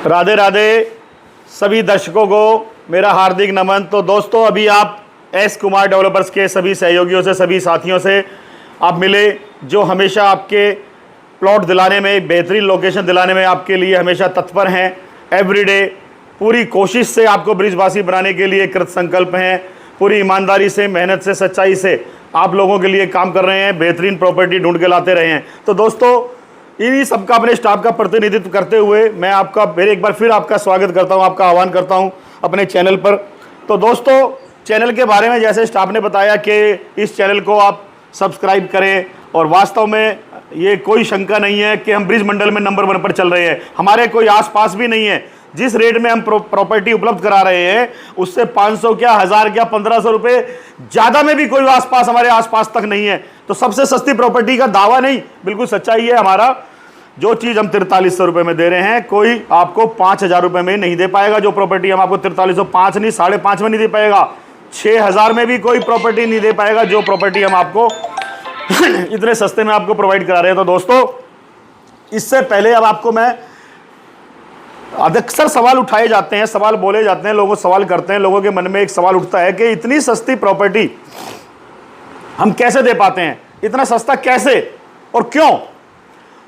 राधे राधे सभी दर्शकों को मेरा हार्दिक नमन। तो दोस्तों, अभी आप एस कुमार डेवलपर्स के सभी सहयोगियों से, सभी साथियों से आप मिले, जो हमेशा आपके प्लॉट दिलाने में, बेहतरीन लोकेशन दिलाने में आपके लिए हमेशा तत्पर हैं। एवरीडे पूरी कोशिश से आपको ब्रिजवासी बनाने के लिए कृत संकल्प हैं। पूरी ईमानदारी से, मेहनत से, सच्चाई से आप लोगों के लिए काम कर रहे हैं। बेहतरीन प्रॉपर्टी ढूंढ के लाते रहे हैं। तो दोस्तों, इन्हीं सबका, अपने स्टाफ का प्रतिनिधित्व करते हुए मैं आपका फिर एक बार आपका स्वागत करता हूं, आपका आह्वान करता हूं अपने चैनल पर। तो दोस्तों, चैनल के बारे में जैसे स्टाफ ने बताया कि इस चैनल को आप सब्सक्राइब करें, और वास्तव में ये कोई शंका नहीं है कि हम ब्रिज मंडल में नंबर 1 पर चल रहे हैं। हमारे कोई आसपास भी नहीं है। जिस रेट में हम प्रॉपर्टी उपलब्ध करा रहे हैं उससे 500 क्या, 1000 क्या, 1500 रुपए ज़्यादा में भी कोई आसपास, हमारे आसपास तक नहीं है। तो सबसे सस्ती प्रॉपर्टी का दावा नहीं, बिल्कुल सच्चाई है हमारा। जो चीज़ हम 4300 रुपये में दे रहे हैं, कोई आपको 5000 रुपये में नहीं दे पाएगा। जो प्रॉपर्टी हम आपको 4305 नहीं, 5.5 में नहीं दे पाएगा। 6000 में भी कोई प्रॉपर्टी नहीं दे पाएगा जो प्रॉपर्टी हम आपको इतने सस्ते में आपको प्रोवाइड करा रहे हैं। तो दोस्तों, इससे पहले अब आपको मैं, अक्सर सवाल उठाए जाते हैं, सवाल बोले जाते हैं, लोग सवाल करते हैं, लोगों के मन में एक सवाल उठता है कि इतनी सस्ती प्रॉपर्टी हम कैसे दे पाते हैं, इतना सस्ता कैसे और क्यों।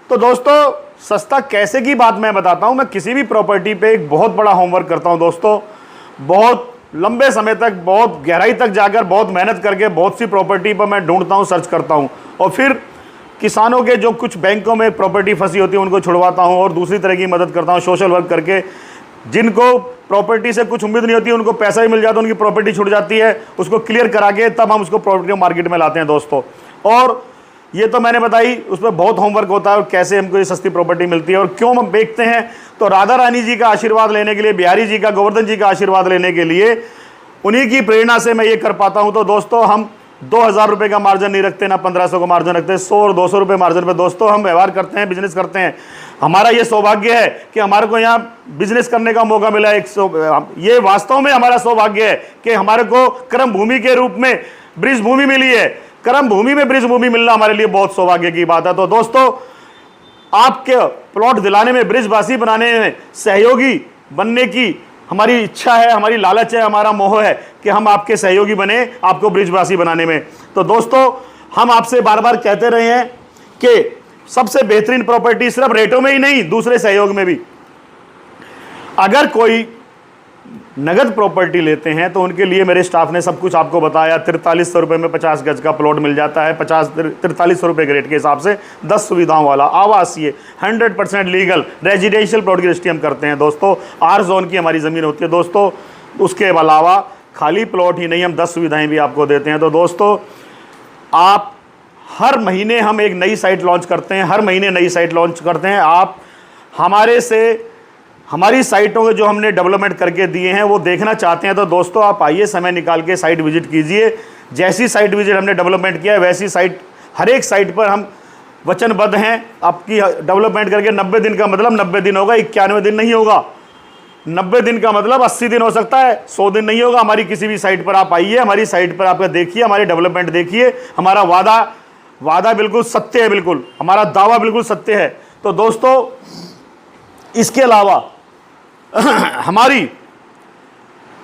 तो दोस्तों, सस्ता कैसे की बात मैं बताता हूं। मैं किसी भी प्रॉपर्टी पे एक बहुत बड़ा होमवर्क करता हूं दोस्तों। बहुत लंबे समय तक, बहुत गहराई तक जाकर, बहुत मेहनत करके बहुत सी प्रॉपर्टी पर मैं ढूंढता हूं, सर्च करता हूं, और फिर किसानों के जो कुछ बैंकों में प्रॉपर्टी फंसी होती है उनको छुड़वाता हूं, और दूसरी तरह की मदद करता हूं सोशल वर्क करके। जिनको प्रॉपर्टी से कुछ उम्मीद नहीं होती उनको पैसा ही मिल जाता है, उनकी प्रॉपर्टी छूट जाती है, उसको क्लियर करा के तब हम उसको प्रॉपर्टी मार्केट में लाते हैं दोस्तों। और ये तो मैंने बताई, उसमें बहुत होमवर्क होता है और कैसे हमको ये सस्ती प्रॉपर्टी मिलती है और क्यों हम बेचते हैं। तो राधा रानी जी का आशीर्वाद लेने के लिए, बिहारी जी का, गोवर्धन जी का आशीर्वाद लेने के लिए, उन्हीं की प्रेरणा से मैं ये कर पाता हूं। तो दोस्तों, हम 2000 रुपये का मार्जिन नहीं रखते, ना 1500 का मार्जिन रखते, 100 और 200 रुपये मार्जिन पे दोस्तों हम व्यवहार करते हैं, बिजनेस करते हैं। हमारा ये सौभाग्य है कि हमारे को यहाँ बिजनेस करने का मौका मिला है। ये वास्तव में हमारा सौभाग्य है कि हमारे को कर्म भूमि के रूप में ब्रिज भूमि मिली है। कर्म भूमि में ब्रिज भूमि मिलना हमारे लिए बहुत सौभाग्य की बात है। तो दोस्तों, आपके प्लॉट दिलाने में, ब्रिजवासी बनाने में सहयोगी बनने की हमारी इच्छा है, हमारी लालच है, हमारा मोह है कि हम आपके सहयोगी बने, आपको ब्रिजवासी बनाने में। तो दोस्तों, हम आपसे बार बार कहते रहे हैं कि सबसे बेहतरीन प्रॉपर्टी सिर्फ रेटों में ही नहीं, दूसरे सहयोग में भी। अगर कोई नगद प्रॉपर्टी लेते हैं तो उनके लिए मेरे स्टाफ ने सब कुछ आपको बताया। 4300 रुपये में 50 गज का प्लॉट मिल जाता है। 4300 रुपये के रेट के हिसाब से 10 सुविधाओं वाला, आवासीय, 100% लीगल रेजिडेंशियल प्लॉट की रजिस्ट्री हम करते हैं दोस्तों। R जोन की हमारी ज़मीन होती है दोस्तों। उसके अलावा खाली प्लॉट ही नहीं, हम 10 सुविधाएँ भी आपको देते हैं। तो दोस्तों, आप हर महीने हम एक नई साइट लॉन्च करते हैं, हर महीने नई साइट लॉन्च करते हैं। आप हमारे से, हमारी साइटों के जो हमने डेवलपमेंट करके दिए हैं वो देखना चाहते हैं तो दोस्तों, आप आइए, समय निकाल के साइट विजिट कीजिए। जैसी साइट विजिट हमने डेवलपमेंट किया है वैसी साइट, हर एक साइट पर हम वचनबद्ध हैं आपकी डेवलपमेंट करके। 90 दिन का मतलब 90 दिन होगा, 91 दिन नहीं होगा। 90 दिन का मतलब 80 दिन हो सकता है, 100 दिन नहीं होगा। हमारी किसी भी साइट पर आप आइए, हमारी साइट पर आपका देखिए, हमारी डेवलपमेंट देखिए। हमारा वादा बिल्कुल सत्य है, बिल्कुल हमारा दावा बिल्कुल सत्य है। तो दोस्तों, इसके अलावा हमारी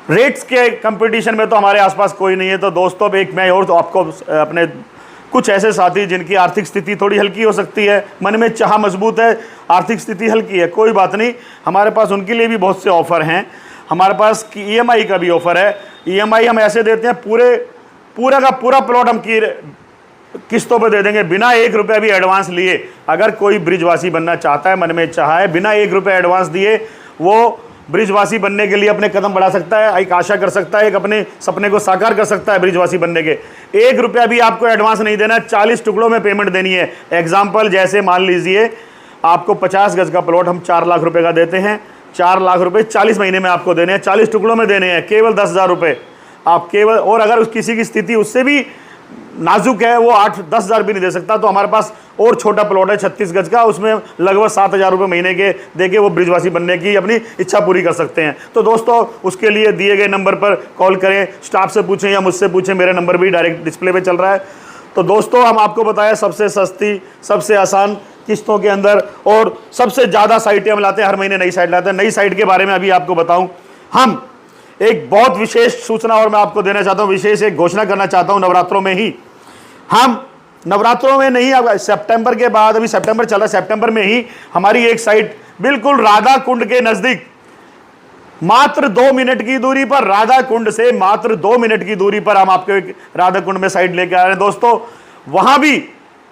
रेट्स के कंपटीशन में तो हमारे आसपास कोई नहीं है। तो दोस्तों, एक मैं और तो आपको अपने कुछ ऐसे साथी जिनकी आर्थिक स्थिति थोड़ी हल्की हो सकती है, मन में चाह मजबूत है, आर्थिक स्थिति हल्की है, कोई बात नहीं, हमारे पास उनके लिए भी बहुत से ऑफ़र हैं। हमारे पास EMI का भी ऑफ़र है। EMI हम ऐसे देते हैं, पूरा का पूरा प्लॉट हम किस्तों पे दे देंगे, बिना 1 रुपया भी एडवांस लिए। अगर कोई ब्रिजवासी बनना चाहता है, मन में चाह है, बिना 1 रुपया एडवांस दिए वो ब्रिजवासी बनने के लिए अपने कदम बढ़ा सकता है, एक आशा कर सकता है, एक अपने सपने को साकार कर सकता है ब्रिजवासी बनने के। 1 रुपया भी आपको एडवांस नहीं देना, 40 टुकड़ों में पेमेंट देनी है। एग्जाम्पल, जैसे मान लीजिए आपको 50 गज का प्लॉट हम 4 लाख रुपये का देते हैं। 4 लाख रुपये 40 महीने में आपको देने हैं, 40 टुकड़ों में देने हैं, केवल 10,000 रुपये आप केवल। और अगर किसी की स्थिति उससे भी नाजुक है, वो 8-10 हज़ार भी नहीं दे सकता, तो हमारे पास और छोटा प्लॉट है 36 गज का, उसमें लगभग 7,000 रुपये महीने के देके वो ब्रिजवासी बनने की अपनी इच्छा पूरी कर सकते हैं। तो दोस्तों, उसके लिए दिए गए नंबर पर कॉल करें, स्टाफ से पूछें या मुझसे पूछें, मेरा नंबर भी डायरेक्ट डिस्प्ले पे चल रहा है। तो दोस्तों, हम आपको बताया सबसे सस्ती, सबसे आसान किस्तों के अंदर, और सबसे ज़्यादा साइटें हम लाते हैं, हर महीने नई साइट लाते हैं। नई साइट के बारे में अभी आपको बताऊं, हम एक बहुत विशेष सूचना और मैं आपको देना चाहता हूं, विशेष एक घोषणा करना चाहता हूं। नवरात्रों में ही हम, नवरात्रों में नहीं, अब सितंबर के बाद, अभी सितंबर चल रहा है, सितंबर में ही हमारी एक साइट बिल्कुल राधा कुंड के नजदीक, मात्र 2 मिनट की दूरी पर, राधा कुंड से मात्र 2 मिनट की दूरी पर हम आपको एक राधा कुंड में साइट लेके आ रहे हैं दोस्तों। वहां भी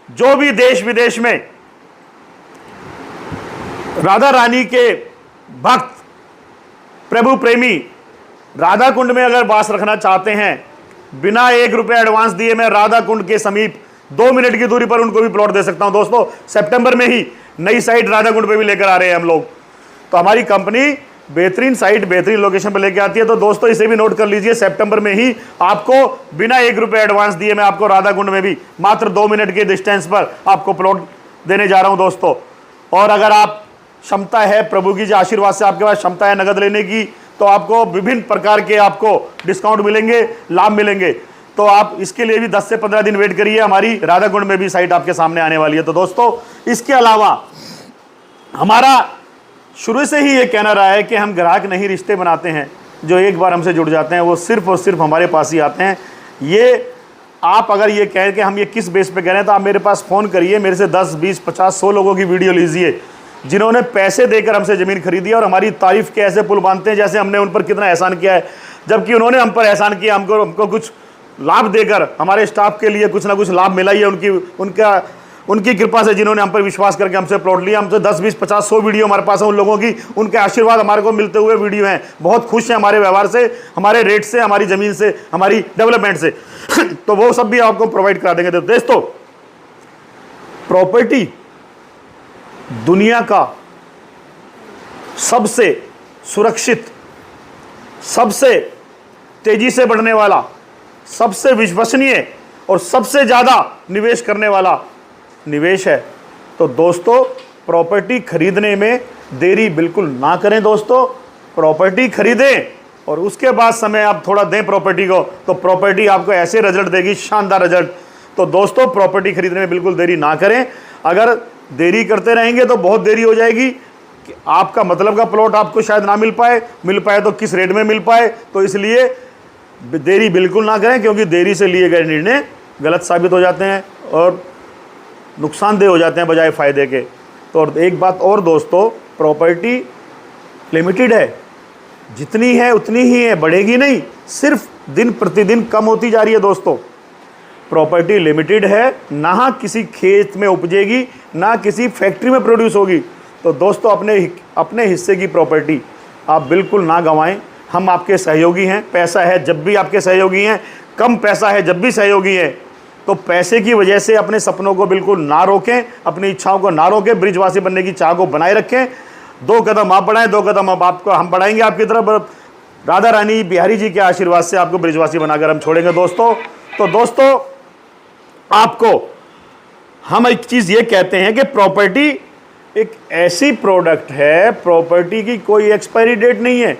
जो भी देश विदेश में राधा रानी के भक्त, प्रभु प्रेमी राधा कुंड में अगर वास रखना चाहते हैं, बिना 1 रुपया एडवांस दिए मैं राधा कुंड के समीप 2 मिनट की दूरी पर उनको भी प्लॉट दे सकता हूं दोस्तों। सितंबर में ही नई साइट राधा कुंड पे भी लेकर आ रहे हैं हम लोग। तो हमारी कंपनी बेहतरीन साइट, बेहतरीन लोकेशन पर लेकर आती है। तो दोस्तों इसे भी नोट कर लीजिए, सितंबर में ही आपको बिना 1 रुपया एडवांस दिए मैं आपको राधा कुंड में भी मात्र 2 मिनट के डिस्टेंस पर आपको प्लॉट देने जा रहा हूं दोस्तों। और अगर आप, क्षमता है प्रभु की जो आशीर्वाद से आपके पास क्षमता है नगद लेने की, तो आपको विभिन्न प्रकार के आपको डिस्काउंट मिलेंगे, लाभ मिलेंगे। तो आप इसके लिए भी 10 से 15 दिन वेट करिए, हमारी राधा कुंड में भी साइट आपके सामने आने वाली है। तो दोस्तों इसके अलावा हमारा शुरू से ही ये कहना रहा है कि हम ग्राहक नहीं, रिश्ते बनाते हैं। जो एक बार हमसे जुड़ जाते हैं वो सिर्फ और सिर्फ हमारे पास ही आते हैं। ये आप अगर ये कहें कि हम ये किस बेस पे कह रहे हैं, तो आप मेरे पास फ़ोन करिए, मेरे से 10, 20, 50, 100 लोगों की वीडियो लीजिए जिन्होंने पैसे देकर हमसे ज़मीन खरीदी है और हमारी तारीफ़ के ऐसे पुल बांधते हैं जैसे हमने उन पर कितना एहसान किया है, जबकि उन्होंने हम पर एहसान किया। हमको कुछ लाभ देकर, हमारे स्टाफ के लिए कुछ ना कुछ लाभ मिला ही है उनकी कृपा से, जिन्होंने हम पर विश्वास करके हमसे प्लॉट लिया। हमसे 10, 20, 50, 100 वीडियो हमारे पास है उन लोगों की, उनके आशीर्वाद हमारे को मिलते हुए वीडियो हैं। बहुत खुश हैं हमारे व्यवहार से, हमारे रेट से, हमारी ज़मीन से, हमारी डेवलपमेंट से। तो वो सब भी आपको प्रोवाइड करा देंगे। तो दोस्तों, प्रॉपर्टी दुनिया का सबसे सुरक्षित, सबसे तेजी से बढ़ने वाला, सबसे विश्वसनीय और सबसे ज़्यादा निवेश करने वाला निवेश है। तो दोस्तों, प्रॉपर्टी खरीदने में देरी बिल्कुल ना करें दोस्तों। प्रॉपर्टी खरीदें और उसके बाद समय आप थोड़ा दें प्रॉपर्टी को, तो प्रॉपर्टी आपको ऐसे रिजल्ट देगी, शानदार रिजल्ट। तो दोस्तों, प्रॉपर्टी खरीदने में बिल्कुल देरी ना करें। अगर देरी करते रहेंगे तो बहुत देरी हो जाएगी कि आपका मतलब का प्लॉट आपको शायद ना मिल पाए तो किस रेट में मिल पाए। तो इसलिए देरी बिल्कुल ना करें, क्योंकि देरी से लिए गए निर्णय गलत साबित हो जाते हैं और नुकसानदेह हो जाते हैं बजाय फ़ायदे के। तो एक बात और दोस्तों, प्रॉपर्टी लिमिटेड है, जितनी है उतनी ही है, बढ़ेगी नहीं, सिर्फ दिन प्रतिदिन कम होती जा रही है दोस्तों। प्रॉपर्टी लिमिटेड है, ना किसी खेत में उपजेगी, ना किसी फैक्ट्री में प्रोड्यूस होगी। तो दोस्तों, अपने हिस्से की प्रॉपर्टी आप बिल्कुल ना गंवाएं। हम आपके सहयोगी हैं, पैसा है जब भी आपके सहयोगी हैं, कम पैसा है जब भी सहयोगी हैं। तो पैसे की वजह से अपने सपनों को बिल्कुल ना रोकें, अपनी इच्छाओं को ना रोकें, ब्रिजवासी बनने की चाह को बनाए रखें। 2 कदम आप बढ़ाएं, 2 कदम हम बढ़ाएंगे आपकी तरफ। राधा रानी बिहारी जी के आशीर्वाद से आपको ब्रिजवासी बनाकर हम छोड़ेंगे दोस्तों। तो दोस्तों, आपको हम एक चीज़ ये कहते हैं कि प्रॉपर्टी एक ऐसी प्रोडक्ट है, प्रॉपर्टी की कोई एक्सपायरी डेट नहीं है।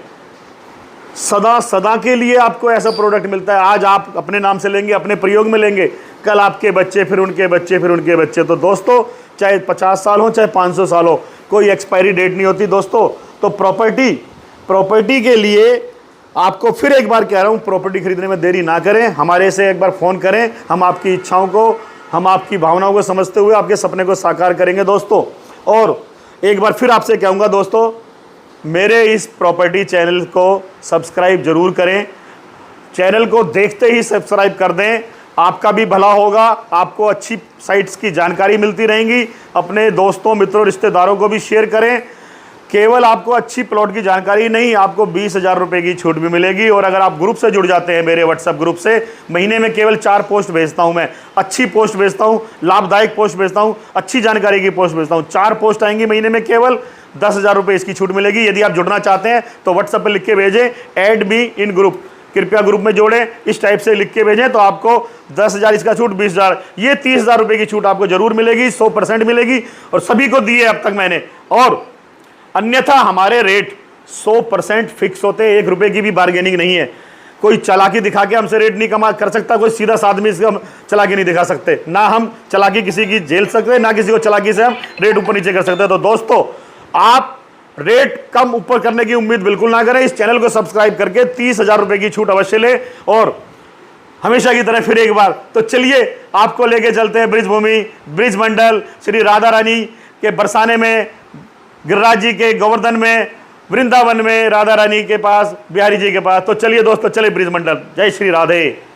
सदा सदा के लिए आपको ऐसा प्रोडक्ट मिलता है। आज आप अपने नाम से लेंगे, अपने प्रयोग में लेंगे, कल आपके बच्चे, फिर उनके बच्चे, फिर उनके बच्चे। तो दोस्तों, चाहे 50 साल हो, चाहे 500 साल हो, कोई एक्सपायरी डेट नहीं होती दोस्तों। तो प्रॉपर्टी के लिए आपको फिर एक बार कह रहा हूँ, प्रॉपर्टी खरीदने में देरी ना करें, हमारे से एक बार फ़ोन करें। हम आपकी इच्छाओं को, हम आपकी भावनाओं को समझते हुए आपके सपने को साकार करेंगे दोस्तों। और एक बार फिर आपसे कहूँगा दोस्तों, मेरे इस प्रॉपर्टी चैनल को सब्सक्राइब जरूर करें। चैनल को देखते ही सब्सक्राइब कर दें, आपका भी भला होगा, आपको अच्छी साइट्स की जानकारी मिलती रहेंगी। अपने दोस्तों, मित्रों, रिश्तेदारों को भी शेयर करें। केवल आपको अच्छी प्लॉट की जानकारी नहीं, आपको 20,000 रुपये की छूट भी मिलेगी। और अगर आप ग्रुप से जुड़ जाते हैं, मेरे व्हाट्सएप ग्रुप से, महीने में केवल 4 पोस्ट भेजता हूं मैं, अच्छी पोस्ट भेजता हूं, लाभदायक पोस्ट भेजता हूं, अच्छी जानकारी की पोस्ट भेजता हूं। 4 पोस्ट आएंगी महीने में, केवल 10,000 रुपये इसकी छूट मिलेगी। यदि आप जुड़ना चाहते हैं तो व्हाट्सएप पर लिख के भेजें, ऐड मी इन ग्रुप, कृपया ग्रुप में जोड़ें, इस टाइप से लिख के भेजें। तो आपको 10,000 इसका छूट, 20,000, ये 30,000 रुपये की छूट आपको जरूर मिलेगी, 100% मिलेगी। और सभी को दिए अब तक मैंने। और अन्यथा हमारे रेट 100% फिक्स होते हैं, 1 रुपये की भी बार्गेनिंग नहीं है। कोई चालाकी दिखा के हमसे रेट नहीं कमा कर सकता, कोई सीधा आदमी से हम चालाकी नहीं दिखा सकते, ना हम चालाकी किसी की झेल सकते, ना किसी को चालाकी से हम रेट ऊपर नीचे कर सकते। तो दोस्तों, आप रेट कम ऊपर करने की उम्मीद बिल्कुल ना करें। इस चैनल को सब्सक्राइब करके 30,000 रुपए की छूट अवश्य ले। और हमेशा की तरह फिर एक बार तो चलिए आपको लेके चलते हैं ब्रिजभूमि, ब्रिज मंडल, श्री राधा रानी के बरसाने में, गिरिराज जी के गोवर्धन में, वृंदावन में, राधा रानी के पास, बिहारी जी के पास। तो चलिए दोस्तों, चले ब्रिज मंडल। जय श्री राधे।